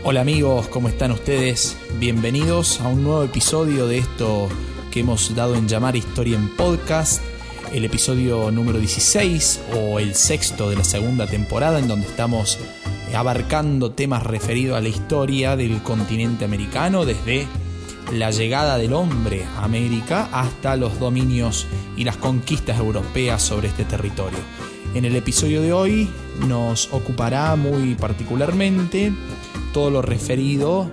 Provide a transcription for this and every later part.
Hola amigos, ¿cómo están ustedes? Bienvenidos a un nuevo episodio de esto que hemos dado en llamar Historia en Podcast, el episodio número 16 o el sexto de la segunda temporada, en donde estamos abarcando temas referidos a la historia del continente americano, desde la llegada del hombre a América hasta los dominios y las conquistas europeas sobre este territorio. En el episodio de hoy nos ocupará muy particularmente todo lo referido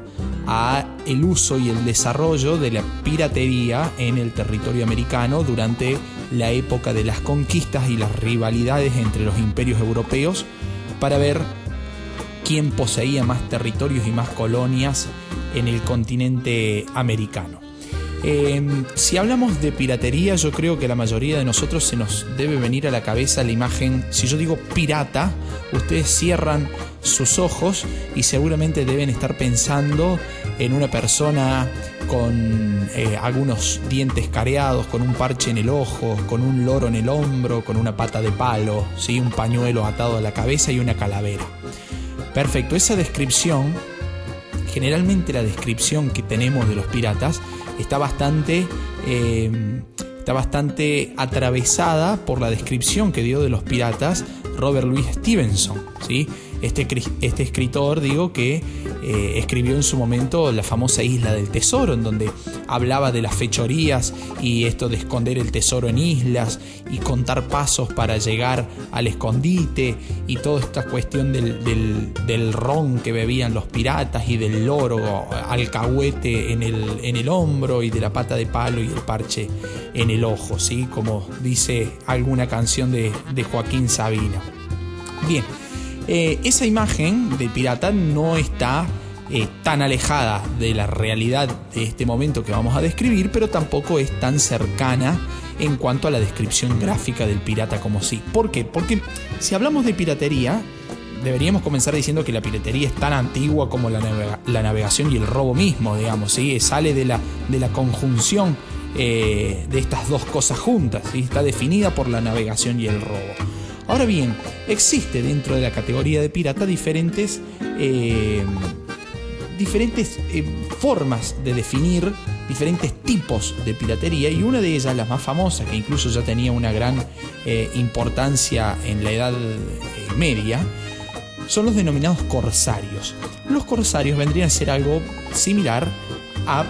a el uso y el desarrollo de la piratería en el territorio americano durante la época de las conquistas y las rivalidades entre los imperios europeos, para ver quién poseía más territorios y más colonias en el continente americano. Si hablamos de piratería, yo creo que a la mayoría de nosotros se nos debe venir a la cabeza la imagen. Si yo digo pirata, ustedes cierran sus ojos y seguramente deben estar pensando en una persona con algunos dientes careados, con un parche en el ojo, con un loro en el hombro, con una pata de palo, ¿sí? Un pañuelo atado a la cabeza y una calavera. Perfecto, esa descripción, generalmente la descripción que tenemos de los piratas está bastante atravesada por la descripción que dio de los piratas Robert Louis Stevenson, ¿sí? Este escritor, que escribió en su momento la famosa Isla del Tesoro, en donde hablaba de las fechorías y esto de esconder el tesoro en islas y contar pasos para llegar al escondite, y toda esta cuestión del ron que bebían los piratas y del loro alcahuete en el hombro y de la pata de palo y el parche en el ojo, ¿sí? Como dice alguna canción de Joaquín Sabina. Bien. Esa imagen del pirata no está tan alejada de la realidad de este momento que vamos a describir, pero tampoco es tan cercana en cuanto a la descripción gráfica del pirata como sí. ¿Por qué? Porque si hablamos de piratería, deberíamos comenzar diciendo que la piratería es tan antigua como la navegación y el robo mismo, digamos, ¿sí? Sale de la conjunción de estas dos cosas juntas, ¿sí? Está definida por la navegación y el robo. Ahora bien, existe dentro de la categoría de pirata diferentes formas de definir diferentes tipos de piratería, y una de ellas, la más famosa, que incluso ya tenía una gran importancia en la Edad Media, son los denominados corsarios. Los corsarios vendrían a ser algo similar a,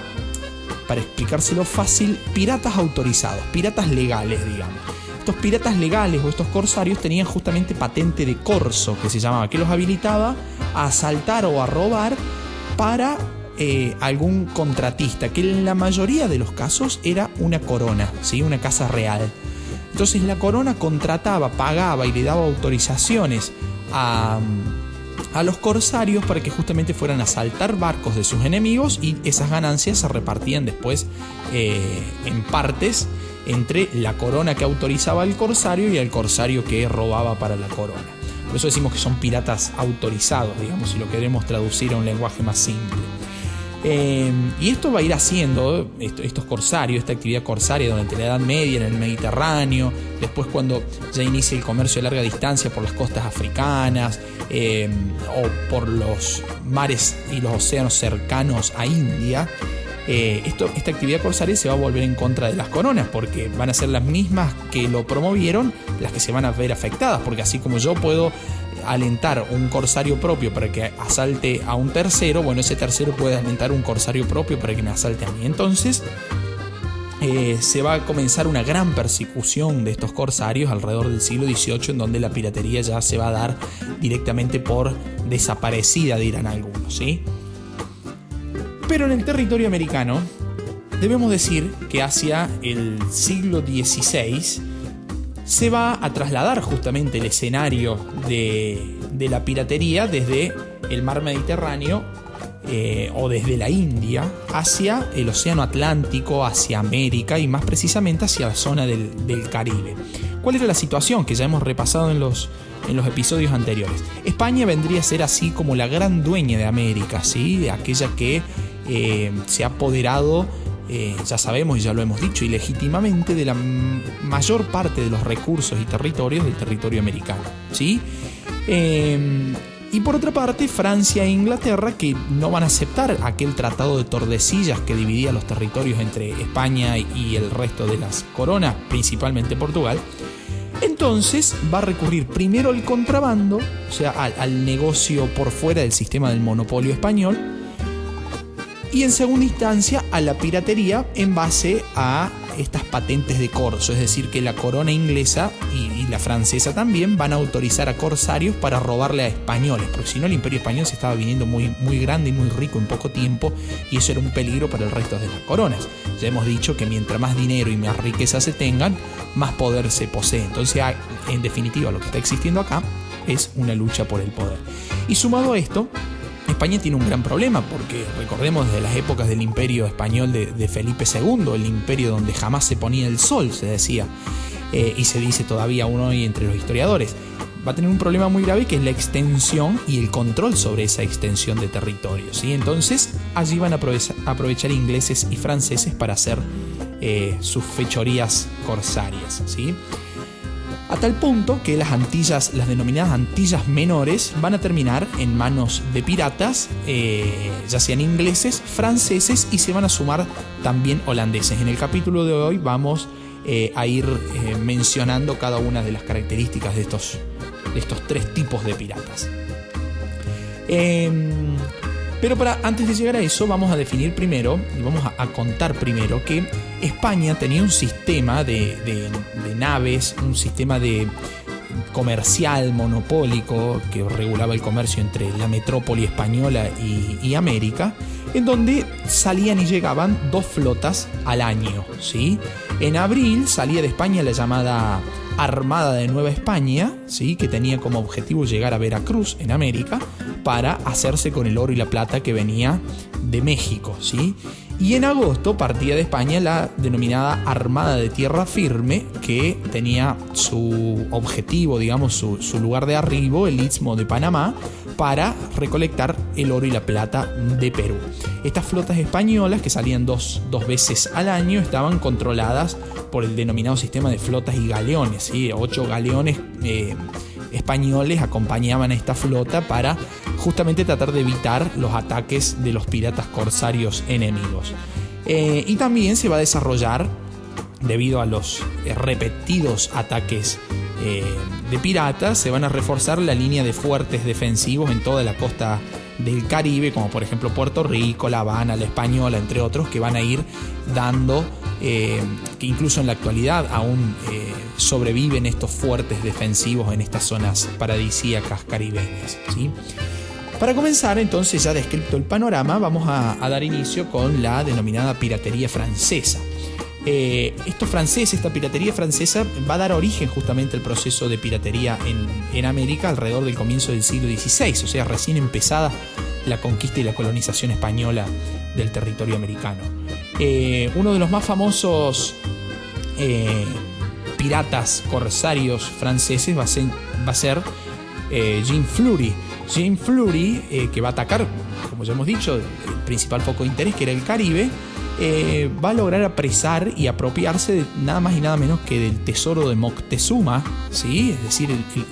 para explicárselo fácil, piratas autorizados, piratas legales, digamos. Estos piratas legales o estos corsarios tenían justamente patente de corso, que se llamaba, que los habilitaba a asaltar o a robar para algún contratista, que en la mayoría de los casos era una corona, ¿sí? Una casa real. Entonces la corona contrataba, pagaba y le daba autorizaciones a los corsarios para que justamente fueran a asaltar barcos de sus enemigos, y esas ganancias se repartían después en partes entre la corona que autorizaba al corsario y el corsario que robaba para la corona. Por eso decimos que son piratas autorizados, digamos, si lo queremos traducir a un lenguaje más simple. Y esto va a ir haciendo, estos corsarios, esta actividad corsaria durante la Edad Media en el Mediterráneo, después cuando ya inicia el comercio de larga distancia por las costas africanas, o por los mares y los océanos cercanos a India. Esta actividad corsaria se va a volver en contra de las coronas, porque van a ser las mismas que lo promovieron las que se van a ver afectadas, porque así como yo puedo alentar un corsario propio para que asalte a un tercero, bueno, ese tercero puede alentar un corsario propio para que me asalte a mí. Entonces se va a comenzar una gran persecución de estos corsarios alrededor del siglo XVIII, en donde la piratería ya se va a dar directamente por desaparecida, dirán algunos, ¿sí? Pero en el territorio americano debemos decir que hacia el siglo XVI se va a trasladar justamente el escenario de la piratería desde el mar Mediterráneo o desde la India hacia el océano Atlántico, hacia América y más precisamente hacia la zona del Caribe. ¿Cuál era la situación que ya hemos repasado en los episodios anteriores? España vendría a ser así como la gran dueña de América, ¿sí? Aquella que se ha apoderado, ya sabemos y ya lo hemos dicho, ilegítimamente de la mayor parte de los recursos y territorios del territorio americano, ¿sí? Y por otra parte, Francia e Inglaterra, que no van a aceptar aquel tratado de Tordesillas que dividía los territorios entre España y el resto de las coronas, principalmente Portugal. Entonces va a recurrir primero al contrabando, o sea, al negocio por fuera del sistema del monopolio español, y en segunda instancia a la piratería en base a estas patentes de corso, es decir, que la corona inglesa y la francesa también van a autorizar a corsarios para robarle a españoles, porque si no el imperio español se estaba viniendo muy, muy grande y muy rico en poco tiempo, y eso era un peligro para el resto de las coronas. Ya hemos dicho que mientras más dinero y más riqueza se tengan, más poder se posee. Entonces, en definitiva, lo que está existiendo acá es una lucha por el poder. Y sumado a esto, España tiene un gran problema, porque recordemos desde las épocas del imperio español de Felipe II, el imperio donde jamás se ponía el sol, se decía, y se dice todavía aún hoy entre los historiadores. Va a tener un problema muy grave, que es la extensión y el control sobre esa extensión de territorio, ¿sí? Entonces allí van a aprovechar ingleses y franceses para hacer sus fechorías corsarias, ¿sí? A tal punto que las Antillas, las denominadas Antillas Menores, van a terminar en manos de piratas, ya sean ingleses, franceses, y se van a sumar también holandeses. En el capítulo de hoy vamos a ir mencionando cada una de las características de estos tres tipos de piratas. Pero antes de llegar a eso, vamos a definir primero y vamos a contar primero que España tenía un sistema de naves, un sistema de comercial monopólico que regulaba el comercio entre la metrópoli española y América, en donde salían y llegaban 2 flotas al año, ¿sí? En abril salía de España la llamada Armada de Nueva España, ¿sí? Que tenía como objetivo llegar a Veracruz, en América, para hacerse con el oro y la plata que venía de México, ¿sí? Y en agosto partía de España la denominada Armada de Tierra Firme, que tenía su objetivo, digamos, su lugar de arribo, el Istmo de Panamá, para recolectar el oro y la plata de Perú. Estas flotas españolas, que salían dos veces al año, estaban controladas por el denominado sistema de flotas y galeones, ¿sí? 8 galeones españoles acompañaban a esta flota para justamente tratar de evitar los ataques de los piratas corsarios enemigos. Y también se va a desarrollar, debido a los repetidos ataques de piratas, se van a reforzar la línea de fuertes defensivos en toda la costa del Caribe, como por ejemplo Puerto Rico, La Habana, La Española, entre otros, que van a ir dando, que incluso en la actualidad aún sobreviven estos fuertes defensivos en estas zonas paradisíacas caribeñas, ¿sí? Para comenzar, entonces, ya descrito el panorama, vamos a dar inicio con la denominada piratería francesa. Esta piratería francesa va a dar origen justamente al proceso de piratería en América alrededor del comienzo del siglo XVI, o sea, recién empezada la conquista y la colonización española del territorio americano. Uno de los más famosos piratas corsarios franceses va a ser Jean Fleury. Jean Fleury, que va a atacar, como ya hemos dicho, el principal foco de interés, que era el Caribe, va a lograr apresar y apropiarse de nada más y nada menos que del tesoro de Moctezuma, ¿sí? Es decir,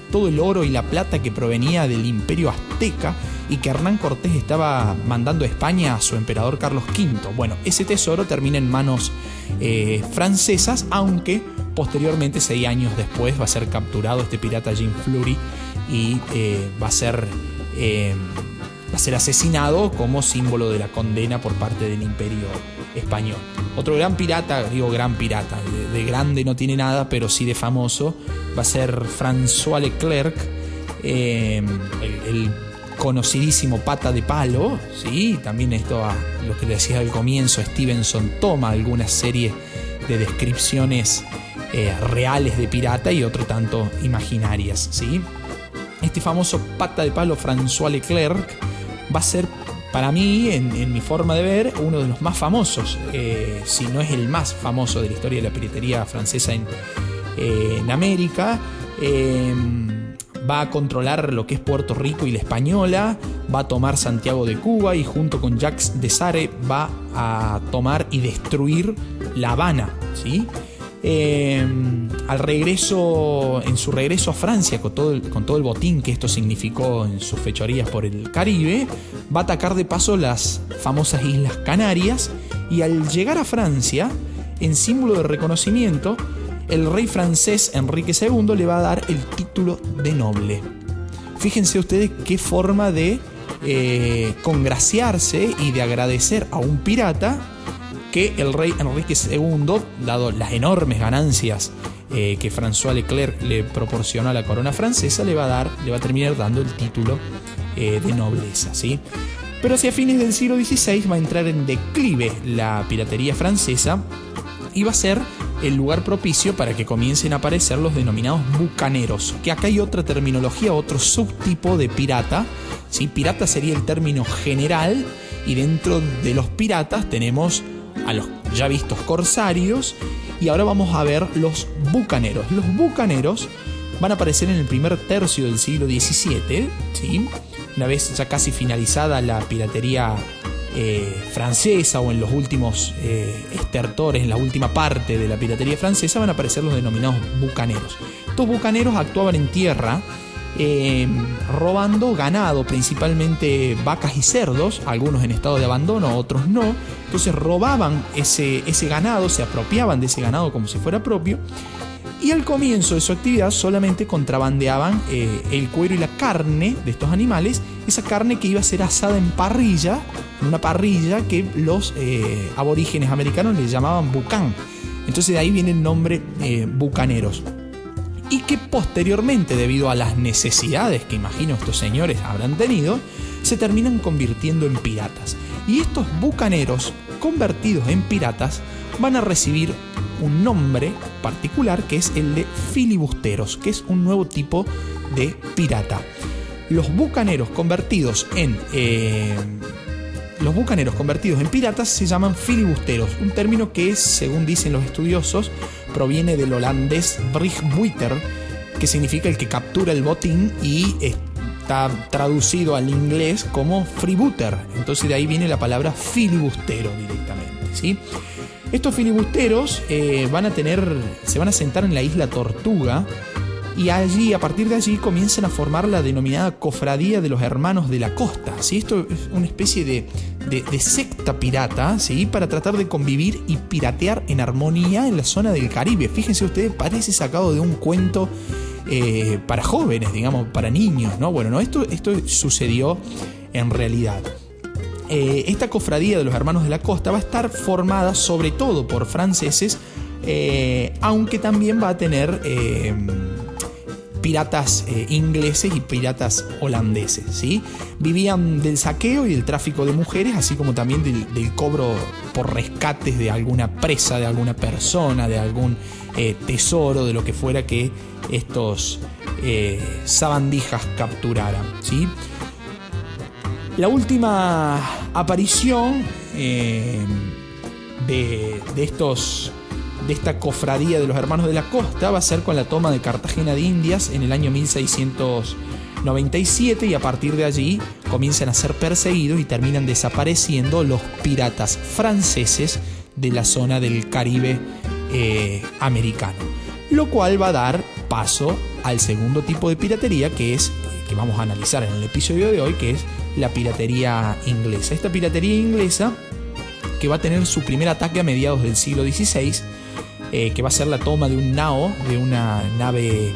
todo el oro y la plata que provenía del imperio azteca y que Hernán Cortés estaba mandando a España a su emperador Carlos V. Bueno, ese tesoro termina en manos francesas, aunque posteriormente, 6 años después, va a ser capturado este pirata Jean Fleury y va a ser asesinado como símbolo de la condena por parte del imperio español. Otro gran pirata, de grande no tiene nada, pero sí de famoso, va a ser François Leclerc, el conocidísimo pata de palo, ¿sí? También esto, lo que decía al comienzo, Stevenson toma algunas series de descripciones reales de pirata y otro tanto imaginarias, ¿sí? Este famoso pata de palo François Leclerc va a ser, para mí, en mi forma de ver, uno de los más famosos, si no es el más famoso de la historia de la piratería francesa en América. Va a controlar lo que es Puerto Rico y La Española, va a tomar Santiago de Cuba y junto con Jacques de Sare va a tomar y destruir La Habana, ¿sí? en su regreso a Francia, con todo el botín que esto significó en sus fechorías por el Caribe, va a atacar de paso las famosas Islas Canarias, y al llegar a Francia, en símbolo de reconocimiento, el rey francés Enrique II le va a dar el título de noble. Fíjense ustedes qué forma de congraciarse y de agradecer a un pirata, que el rey Enrique II, dado las enormes ganancias que François Leclerc le proporcionó a la corona francesa, le va a terminar dando el título de nobleza, ¿sí? Pero hacia fines del siglo XVI va a entrar en declive la piratería francesa, y va a ser el lugar propicio para que comiencen a aparecer los denominados bucaneros, que acá hay otra terminología, otro subtipo de pirata, ¿sí? Pirata sería el término general, y dentro de los piratas tenemos a los ya vistos corsarios, y ahora vamos a ver los bucaneros. Los bucaneros van a aparecer en el primer tercio del siglo XVII, ¿sí? Una vez ya casi finalizada la piratería francesa, o en los últimos estertores, en la última parte de la piratería francesa, van a aparecer los denominados bucaneros. Estos bucaneros actuaban en tierra, robando ganado, principalmente vacas y cerdos, algunos en estado de abandono, otros no. Entonces robaban ese ganado, se apropiaban de ese ganado como si fuera propio, y al comienzo de su actividad solamente contrabandeaban el cuero y la carne de estos animales, esa carne que iba a ser asada en una parrilla que los aborígenes americanos le llamaban bucán. Entonces de ahí viene el nombre bucaneros. Y que posteriormente, debido a las necesidades que imagino estos señores habrán tenido, se terminan convirtiendo en piratas. Y estos bucaneros convertidos en piratas van a recibir un nombre particular, que es el de filibusteros, que es un nuevo tipo de pirata. Los bucaneros convertidos en piratas se llaman filibusteros, un término que, según dicen los estudiosos, proviene del holandés vrijbuiter, que significa el que captura el botín, y está traducido al inglés como freebooter. Entonces de ahí viene la palabra filibustero directamente, ¿sí? Estos filibusteros se van a sentar en la isla Tortuga, y allí, a partir de allí, comienzan a formar la denominada Cofradía de los Hermanos de la Costa, ¿sí? Esto es una especie de secta pirata, ¿sí? Para tratar de convivir y piratear en armonía en la zona del Caribe. Fíjense ustedes, parece sacado de un cuento para jóvenes, digamos, para niños, ¿no? Bueno, no, esto sucedió en realidad. Esta cofradía de los Hermanos de la Costa va a estar formada sobre todo por franceses, aunque también va a tener piratas ingleses y piratas holandeses, ¿sí? Vivían del saqueo y del tráfico de mujeres, así como también del cobro por rescates de alguna presa, de alguna persona, de algún tesoro, de lo que fuera que estos sabandijas capturaran, ¿sí? La última aparición de esta cofradía de los Hermanos de la Costa va a ser con la toma de Cartagena de Indias en el año 1697, y a partir de allí comienzan a ser perseguidos y terminan desapareciendo los piratas franceses de la zona del Caribe americano, lo cual va a dar paso al segundo tipo de piratería, que vamos a analizar en el episodio de hoy, que es la piratería inglesa. Esta piratería inglesa, que va a tener su primer ataque a mediados del siglo XVI, que va a ser la toma de un nao, de una nave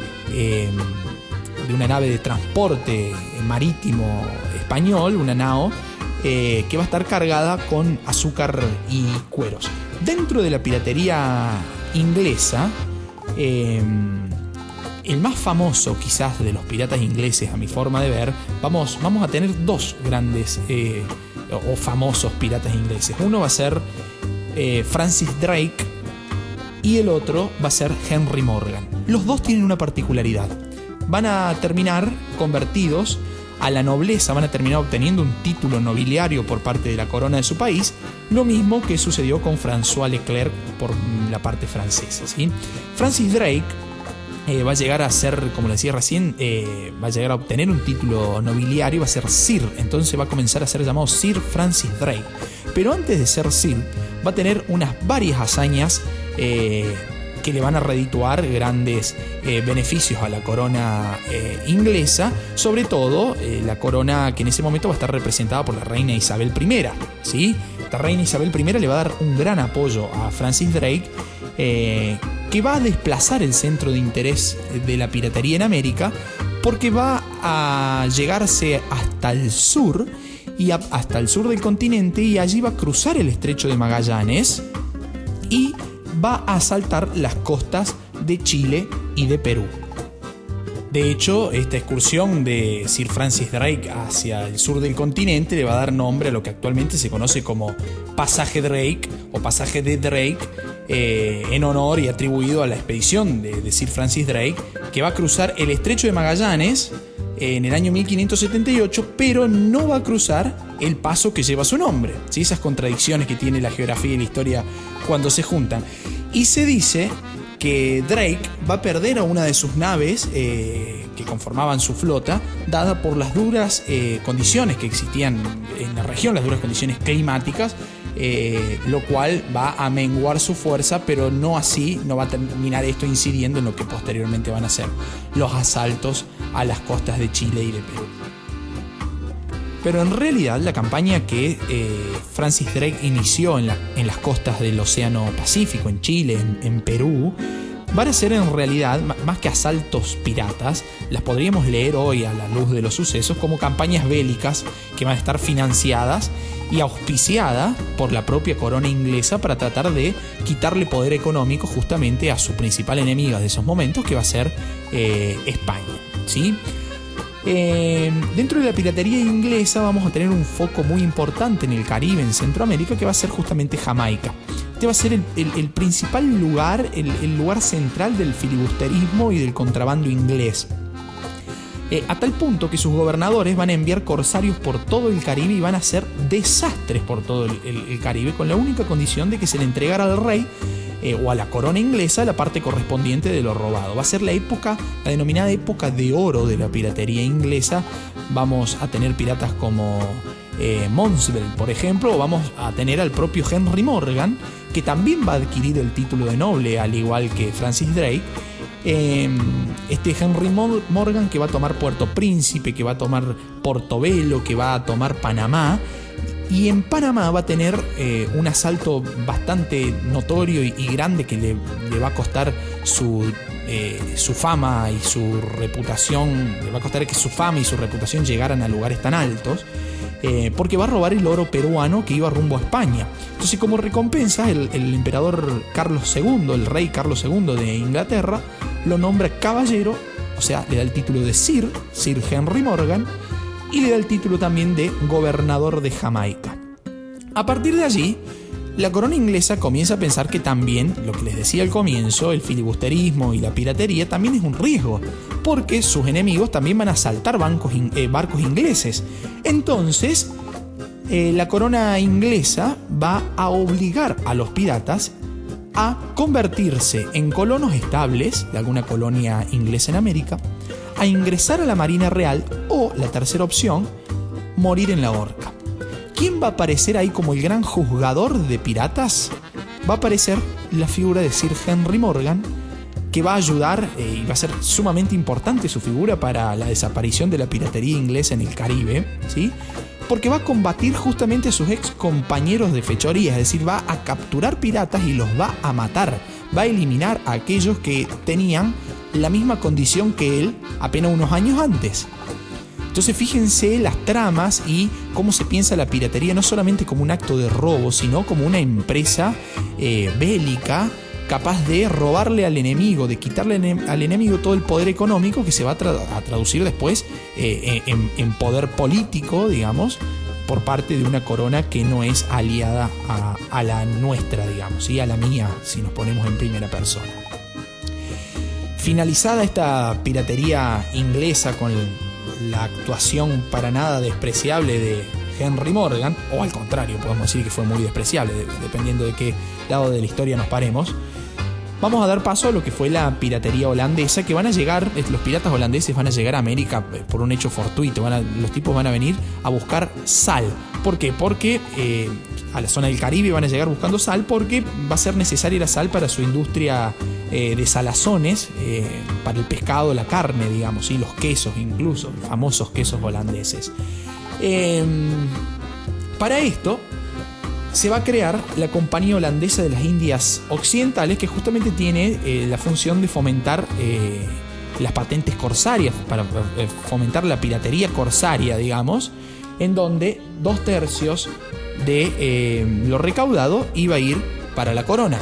de transporte marítimo español, una nao, que va a estar cargada con azúcar y cueros. Dentro de la piratería inglesa, el más famoso quizás de los piratas ingleses, a mi forma de ver, vamos a tener dos grandes o famosos piratas ingleses. Uno va a ser Francis Drake, y el otro va a ser Henry Morgan. Los dos tienen una particularidad: van a terminar convertidos a la nobleza, van a terminar obteniendo un título nobiliario por parte de la corona de su país, lo mismo que sucedió con François Leclerc por la parte francesa, ¿sí? Francis Drake va a llegar a ser, como le decía recién, va a llegar a obtener un título nobiliario, va a ser Sir, entonces va a comenzar a ser llamado Sir Francis Drake. Pero antes de ser Sir, va a tener varias hazañas que le van a redituar grandes beneficios a la corona inglesa, sobre todo la corona que en ese momento va a estar representada por la reina Isabel I, ¿sí? Esta reina Isabel I le va a dar un gran apoyo a Francis Drake, que va a desplazar el centro de interés de la piratería en América, porque va a llegarse hasta el sur hasta el sur del continente, y allí va a cruzar el estrecho de Magallanes y va a asaltar las costas de Chile y de Perú. De hecho, esta excursión de Sir Francis Drake hacia el sur del continente le va a dar nombre a lo que actualmente se conoce como Pasaje Drake o Pasaje de Drake, en honor y atribuido a la expedición de Sir Francis Drake, que va a cruzar el estrecho de Magallanes en el año 1578, pero no va a cruzar el paso que lleva su nombre, ¿sí? Esas contradicciones que tiene la geografía y la historia cuando se juntan. Y se dice que Drake va a perder a una de sus naves que conformaban su flota, dada por las duras condiciones que existían en la región, las duras condiciones climáticas, lo cual va a menguar su fuerza, pero no así, no va a terminar esto incidiendo en lo que posteriormente van a ser los asaltos a las costas de Chile y de Perú. Pero en realidad la campaña que Francis Drake inició en las costas del Océano Pacífico, en Chile, en Perú, van a ser en realidad, más que asaltos piratas, las podríamos leer hoy a la luz de los sucesos como campañas bélicas que van a estar financiadas y auspiciadas por la propia corona inglesa para tratar de quitarle poder económico justamente a su principal enemiga de esos momentos, que va a ser España, ¿sí? Dentro de la piratería inglesa vamos a tener un foco muy importante en el Caribe, en Centroamérica, que va a ser justamente Jamaica. Este va a ser el principal lugar, el lugar central del filibusterismo y del contrabando inglés. A tal punto que sus gobernadores van a enviar corsarios por todo el Caribe y van a hacer desastres por todo el Caribe, con la única condición de que se le entregara al rey o a la corona inglesa la parte correspondiente de lo robado. Va a ser la denominada época de oro de la piratería inglesa. Vamos a tener piratas como Monsbell, por ejemplo, o vamos a tener al propio Henry Morgan, que también va a adquirir el título de noble, al igual que Francis Drake. Este Henry Morgan, que va a tomar Puerto Príncipe, que va a tomar Portobelo, que va a tomar Panamá. Y en Panamá va a tener un asalto bastante notorio y grande, que le va a costar su fama y su reputación. Le va a costar que su fama y su reputación llegaran a lugares tan altos, porque va a robar el oro peruano que iba rumbo a España. Entonces, como recompensa, el emperador Carlos II, el rey Carlos II de Inglaterra, lo nombra caballero, o sea, le da el título de Sir Henry Morgan, y le da el título también de gobernador de Jamaica. A partir de allí, la corona inglesa comienza a pensar que también, lo que les decía al comienzo, el filibusterismo y la piratería también es un riesgo, porque sus enemigos también van a asaltar barcos ingleses. Entonces, la corona inglesa va a obligar a los piratas a convertirse en colonos estables de alguna colonia inglesa en América, a ingresar a la Marina Real, o la tercera opción, morir en la horca. ¿Quién va a aparecer ahí como el gran juzgador de piratas? Va a aparecer la figura de Sir Henry Morgan, que va a ayudar y va a ser sumamente importante su figura para la desaparición de la piratería inglesa en el Caribe, ¿sí? Porque va a combatir justamente a sus ex compañeros de fechoría, es decir, va a capturar piratas y los va a matar, va a eliminar a aquellos que tenían la misma condición que él apenas unos años antes. Entonces, fíjense las tramas y cómo se piensa la piratería no solamente como un acto de robo, sino como una empresa bélica, capaz de robarle al enemigo, de quitarle al enemigo todo el poder económico, que se va a traducir después en poder político, digamos, por parte de una corona que no es aliada a la nuestra, digamos, ¿sí? A la mía, si nos ponemos en primera persona. Finalizada esta piratería inglesa con la actuación para nada despreciable de Henry Morgan, o al contrario, podemos decir que fue muy despreciable, dependiendo de qué lado de la historia nos paremos, vamos a dar paso a lo que fue la piratería holandesa, que van a llegar, los piratas holandeses van a llegar a América por un hecho fortuito. Los tipos van a venir a buscar sal. ¿Por qué? Porque a la zona del Caribe van a llegar buscando sal, porque va a ser necesaria la sal para su industria de salazones, para el pescado, la carne, digamos, y los quesos incluso, los famosos quesos holandeses. Para esto se va a crear la Compañía Holandesa de las Indias Occidentales, que justamente tiene la función de fomentar las patentes corsarias, para fomentar la piratería corsaria, digamos, en donde 2/3 de lo recaudado iba a ir para la corona.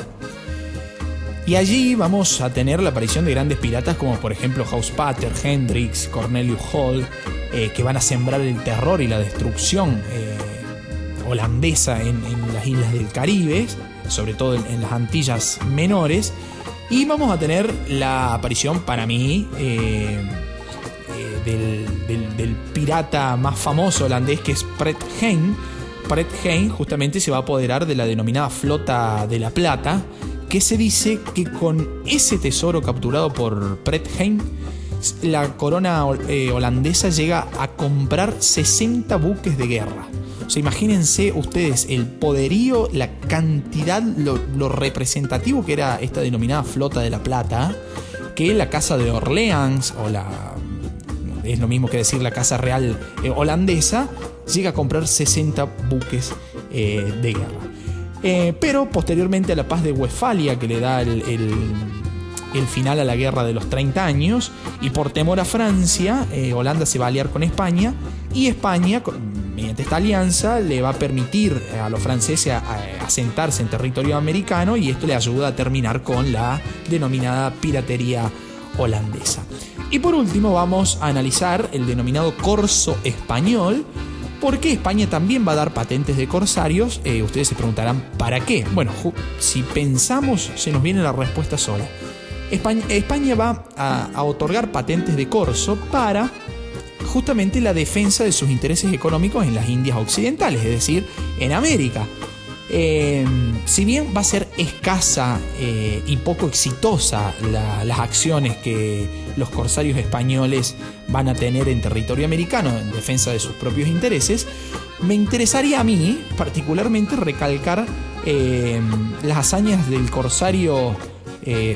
Y allí vamos a tener la aparición de grandes piratas como por ejemplo Hauspater, Hendrix, Cornelius Hall, que van a sembrar el terror y la destrucción holandesa en las islas del Caribe, sobre todo en las Antillas Menores. Y vamos a tener la aparición, para mí, del pirata más famoso holandés, que es Pret Hein. Pret Hein justamente se va a apoderar de la denominada Flota de la Plata, que se dice que con ese tesoro capturado por Pret Hein, la corona holandesa llega a comprar 60 buques de guerra. O sea, imagínense ustedes el poderío, la cantidad, lo representativo que era esta denominada Flota de la Plata, que la Casa de Orleans, es lo mismo que decir la Casa Real holandesa, llega a comprar 60 buques de guerra. Pero posteriormente a la Paz de Westfalia, que le da el final a la guerra de los 30 años, y por temor a Francia, Holanda se va a aliar con España, y España, mediante esta alianza, le va a permitir a los franceses asentarse en territorio americano, y esto le ayuda a terminar con la denominada piratería holandesa. Y por último vamos a analizar el denominado corso español, porque España también va a dar patentes de corsarios. Ustedes se preguntarán, ¿para qué? Bueno, si pensamos, se nos viene la respuesta sola. España va a otorgar patentes de corso para justamente la defensa de sus intereses económicos en las Indias Occidentales, es decir, en América. Si bien va a ser escasa y poco exitosa las acciones que los corsarios españoles van a tener en territorio americano en defensa de sus propios intereses, me interesaría a mí particularmente recalcar las hazañas del corsario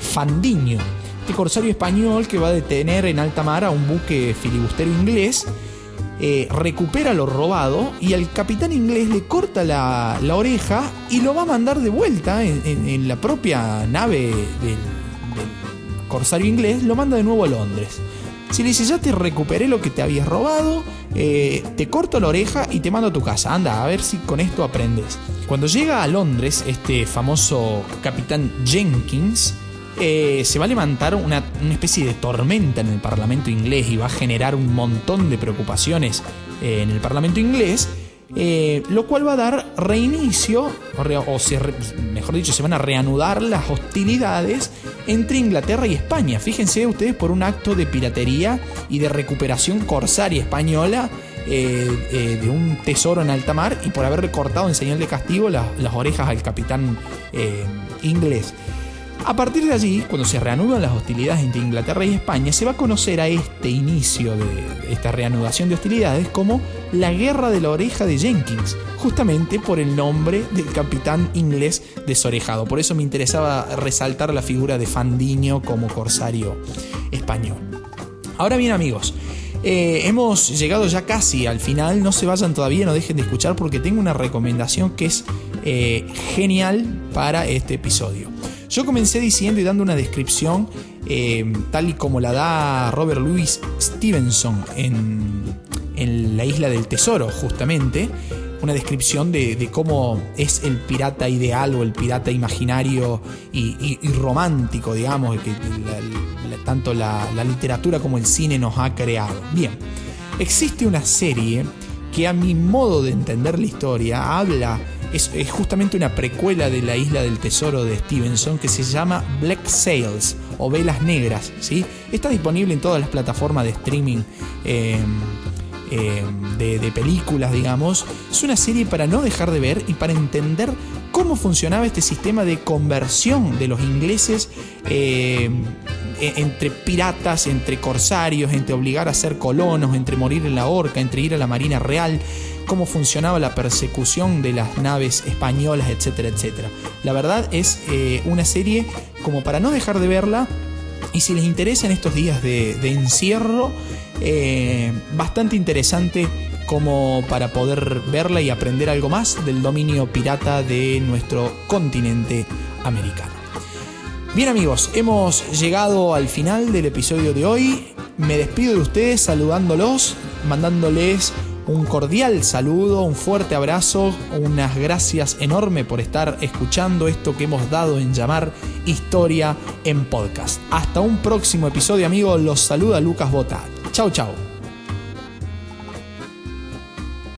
Fandiño, este corsario español que va a detener en alta mar a un buque filibustero inglés. Recupera lo robado y al capitán inglés le corta la oreja y lo va a mandar de vuelta en la propia nave del corsario inglés, lo manda de nuevo a Londres. Si le dice, ya te recuperé lo que te habías robado, te corto la oreja y te mando a tu casa, anda, a ver si con esto aprendes. Cuando llega a Londres, este famoso capitán Jenkins, se va a levantar una especie de tormenta en el Parlamento inglés y va a generar un montón de preocupaciones en el Parlamento inglés, lo cual va a dar reinicio, mejor dicho, se van a reanudar las hostilidades entre Inglaterra y España. Fíjense ustedes, por un acto de piratería y de recuperación corsaria española de un tesoro en alta mar, y por haberle cortado en señal de castigo las orejas al capitán inglés. A partir de allí, cuando se reanudan las hostilidades entre Inglaterra y España, se va a conocer a este inicio de esta reanudación de hostilidades como la Guerra de la Oreja de Jenkins, justamente por el nombre del capitán inglés desorejado. Por eso me interesaba resaltar la figura de Fandiño como corsario español. Ahora bien, amigos, hemos llegado ya casi al final. No se vayan todavía, no dejen de escuchar, porque tengo una recomendación que es genial para este episodio. Yo comencé diciendo y dando una descripción tal y como la da Robert Louis Stevenson en La Isla del Tesoro, justamente. Una descripción de cómo es el pirata ideal o el pirata imaginario y romántico, digamos, que tanto la literatura como el cine nos ha creado. Bien, existe una serie que, a mi modo de entender la historia, es justamente una precuela de La Isla del Tesoro de Stevenson, que se llama Black Sails o Velas Negras, ¿sí? Está disponible en todas las plataformas de streaming de películas, digamos. Es una serie para no dejar de ver y para entender cómo funcionaba este sistema de conversión de los ingleses entre piratas, entre corsarios, entre obligar a ser colonos, entre morir en la horca, entre ir a la Marina Real, cómo funcionaba la persecución de las naves españolas, etcétera, etcétera. La verdad es una serie como para no dejar de verla. Y si les interesa en estos días de encierro, bastante interesante como para poder verla y aprender algo más del dominio pirata de nuestro continente americano. Bien amigos, hemos llegado al final del episodio de hoy. Me despido de ustedes saludándolos, mandándoles un cordial saludo, un fuerte abrazo, unas gracias enormes por estar escuchando esto que hemos dado en llamar Historia en Podcast. Hasta un próximo episodio amigos, los saluda Lucas Bota. Chau chau.